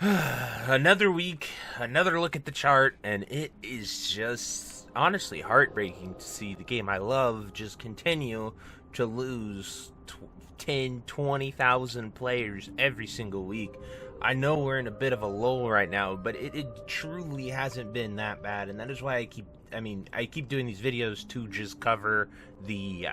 Another week, another look at the chart, and it is just honestly heartbreaking to see the game I love just continue to lose 10, 20,000 players every single week. I know we're in a bit of a lull right now, but it truly hasn't been that bad, and that is why I keep doing these videos to just cover the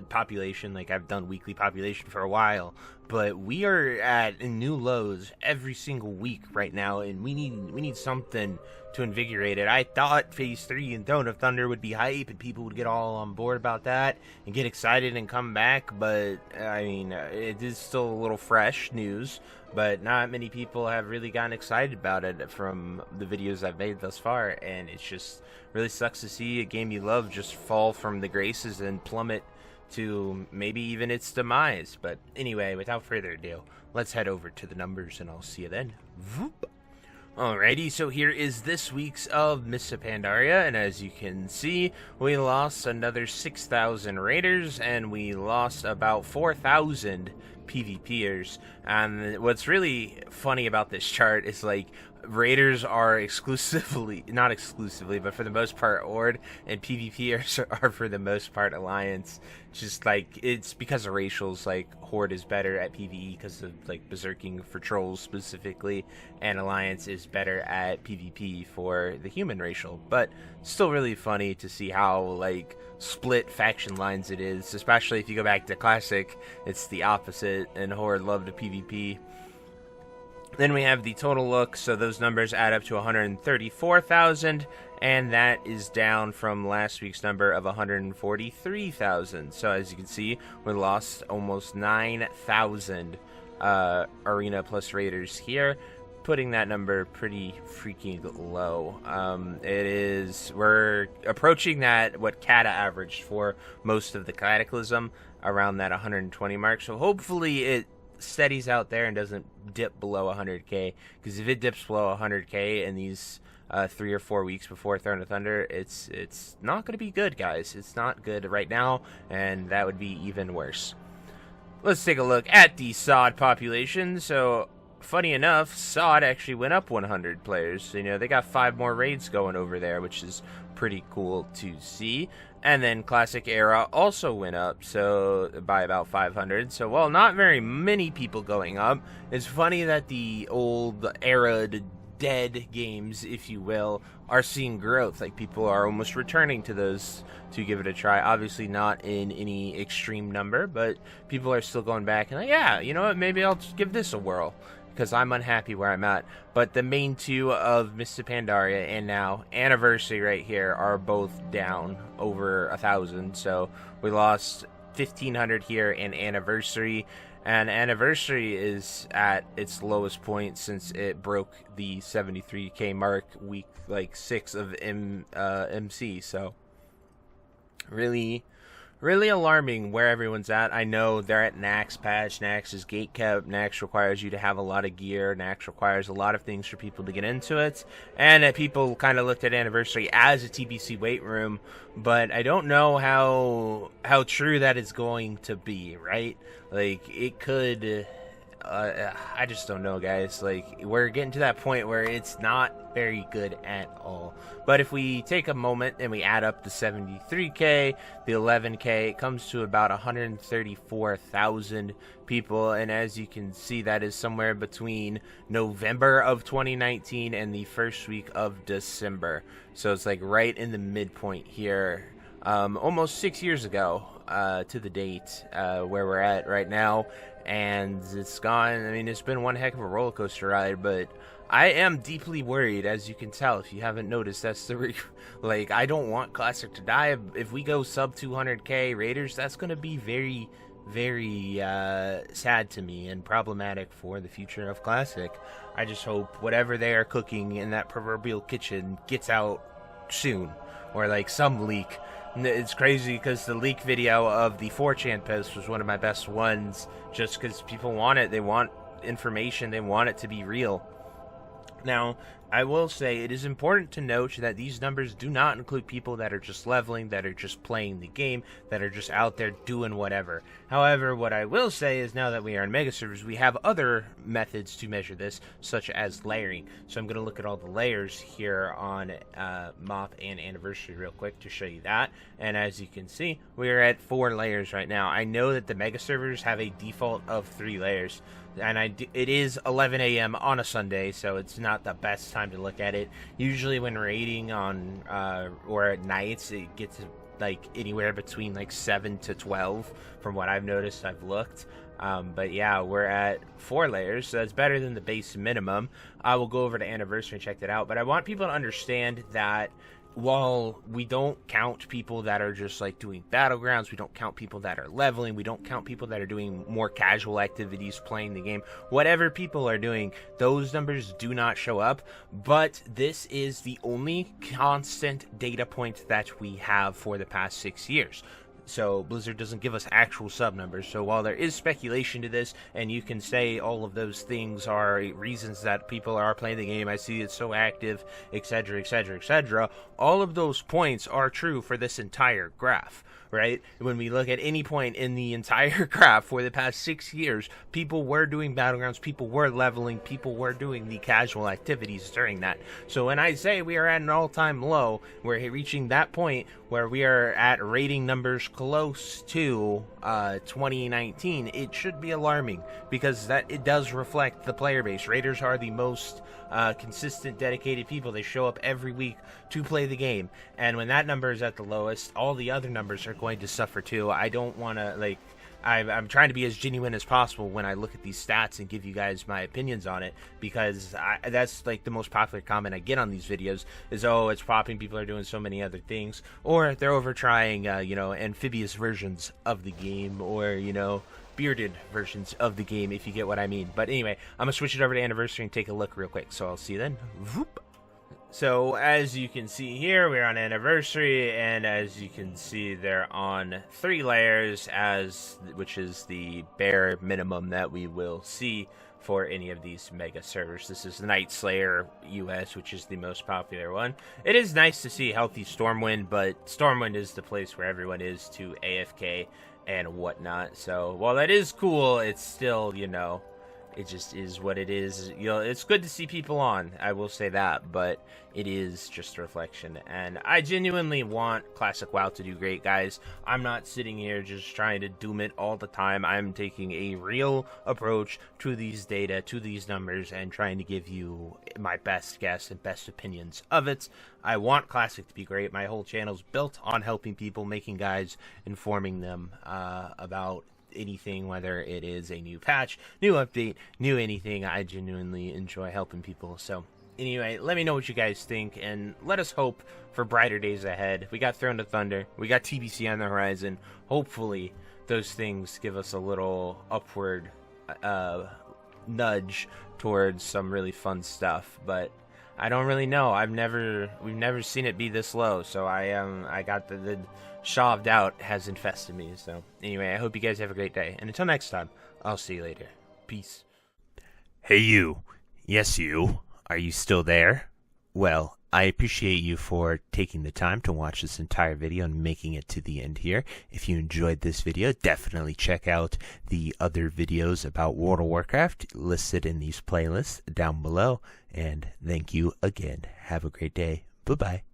population. Like, I've done weekly population for a while, but we are at new lows every single week right now, and we need something to invigorate it. I thought Phase 3 and Throne of Thunder would be hype, and people would get all on board about that and get excited and come back, but, it is still a little fresh news, but not many people have really gotten excited about it from the videos I've made thus far, and it's just really sucks to see a game you love just fall from the graces and plummet to maybe even its demise. But anyway, without further ado, let's head over to the numbers, and I'll see you then. Voop. Alrighty, so here is this week's of Mists of Pandaria, and as you can see, we lost another 6,000 raiders, and we lost about 4,000 PvPers. And what's really funny about this chart is, like, raiders are not exclusively, but for the most part Ord, and PvPers are for the most part Alliance. Just like, it's because of racials. Like, Horde is better at PvE because of, like, berserking for trolls specifically, and Alliance is better at PvP for the human racial. But still really funny to see how, like, split faction lines it is, especially if you go back to Classic. It's the opposite, and Horde love to PvP. Then we have the total look, so those numbers add up to 134,000, and that is down from last week's number of 143,000. So as you can see, we lost almost 9,000 Arena plus Raiders here, putting that number pretty freaking low. We're approaching that, what Kata averaged for most of the Cataclysm, around that 120 mark, so hopefully it steadies out there and doesn't dip below 100k, because if it dips below 100k in these 3 or 4 weeks before Throne of Thunder, it's not going to be good, guys. It's not good right now, and that would be even worse. Let's take a look at the SOD population. So funny enough, SOD actually went up 100 players. You know, they got 5 more raids going over there, which is pretty cool to see. And then Classic Era also went up, so by about 500. So, while not very many people going up, it's funny that the old Era dead games, if you will, are seeing growth. Like, people are almost returning to those to give it a try. Obviously not in any extreme number, but people are still going back and like, yeah, you know what, maybe I'll just give this a whirl, because I'm unhappy where I'm at. But the main two of Mists of Pandaria and now Anniversary right here are both down over 1,000. So we lost 1,500 here in Anniversary, and Anniversary is at its lowest point since it broke the 73k mark week 6 of MC. So really alarming where everyone's at. I know they're at Nax patch. Nax is gatekept. Nax requires you to have a lot of gear. Nax requires a lot of things for people to get into it. And people kind of looked at Anniversary as a TBC wait room, but I don't know how true that is going to be, right? Like, it could... I just don't know, guys. Like, we're getting to that point where it's not very good at all. But if we take a moment and we add up the 73k, the 11k, it comes to about 134,000 people. And as you can see, that is somewhere between November of 2019 and the first week of December. So it's like right in the midpoint here. Almost 6 years ago to the date where we're at right now. And it's gone. I mean, it's been one heck of a roller coaster ride, but I am deeply worried, as you can tell if you haven't noticed. That's the like, I don't want Classic to die. If we go sub 200k Raiders, that's going to be very, very sad to me and problematic for the future of Classic. I just hope whatever they are cooking in that proverbial kitchen gets out soon, or like some leak. It's crazy because the leak video of the 4chan post was one of my best ones, just because people want it. They want information. They want it to be real. Now, I will say it is important to note that these numbers do not include people that are just leveling, that are just playing the game, that are just out there doing whatever. However, what I will say is now that we are in mega servers, we have other methods to measure this, such as layering. So I'm going to look at all the layers here on Moth and Anniversary real quick to show you that. And as you can see, we are at 4 layers right now. I know that the mega servers have a default of 3 layers. And it is 11 a.m. on a Sunday, so it's not the best time to look at it. Usually when raiding on or at nights, it gets like anywhere between like 7 to 12 from what I've noticed. I've looked. But yeah, we're at 4 layers, so that's better than the base minimum. I will go over to Anniversary and check that out, but I want people to understand that while we don't count people that are just like doing battlegrounds, we don't count people that are leveling, we don't count people that are doing more casual activities, playing the game, whatever people are doing, those numbers do not show up. But this is the only constant data point that we have for the past 6 years. So Blizzard doesn't give us actual sub numbers. So while there is speculation to this, and you can say all of those things are reasons that people are playing the game, I see it's so active, etc., etc., etc., all of those points are true for this entire graph. Right? When we look at any point in the entire graph for the past 6 years, people were doing battlegrounds, people were leveling, people were doing the casual activities during that. So when I say we are at an all-time low, we're reaching that point where we are at rating numbers close to 2019, it should be alarming because that it does reflect the player base. Raiders are the most consistent, dedicated people. They show up every week to play the game, and when that number is at the lowest, all the other numbers are going to suffer too. I don't want to like I'm trying to be as genuine as possible when I look at these stats and give you guys my opinions on it, because that's like the most popular comment I get on these videos is, oh, it's popping, people are doing so many other things, or they're over trying amphibious versions of the game, or bearded versions of the game, if you get what I mean. But anyway, I'm gonna switch it over to Anniversary and take a look real quick, so I'll see you then. Whoop. So as you can see here, we're on Anniversary, and as you can see, they're on 3 layers, which is the bare minimum that we will see for any of these mega servers. This is Night Slayer US, which is the most popular one. It is nice to see healthy Stormwind, but Stormwind is the place where everyone is to AFK and whatnot. So while that is cool, it's still, it just is what it is. It's good to see people on, I will say that, but it is just a reflection. And I genuinely want Classic WoW to do great, guys. I'm not sitting here just trying to doom it all the time. I'm taking a real approach to these data, to these numbers, and trying to give you my best guess and best opinions of it. I want Classic to be great. My whole channel's built on helping people, making guides, informing them about anything, whether it is a new patch, new update, new anything. I genuinely enjoy helping people. So anyway, let me know what you guys think, and let us hope for brighter days ahead. We got Throne to Thunder, we got TBC on the horizon. Hopefully those things give us a little upward nudge towards some really fun stuff, but I don't really know. We've never seen it be this low, so I got the Shaw of Doubt has infested me. So anyway, I hope you guys have a great day, and until next time, I'll see you later. Peace. Hey you. Yes you. Are you still there? Well, I appreciate you for taking the time to watch this entire video and making it to the end here. If you enjoyed this video, definitely check out the other videos about World of Warcraft listed in these playlists down below. And thank you again. Have a great day. Bye-bye.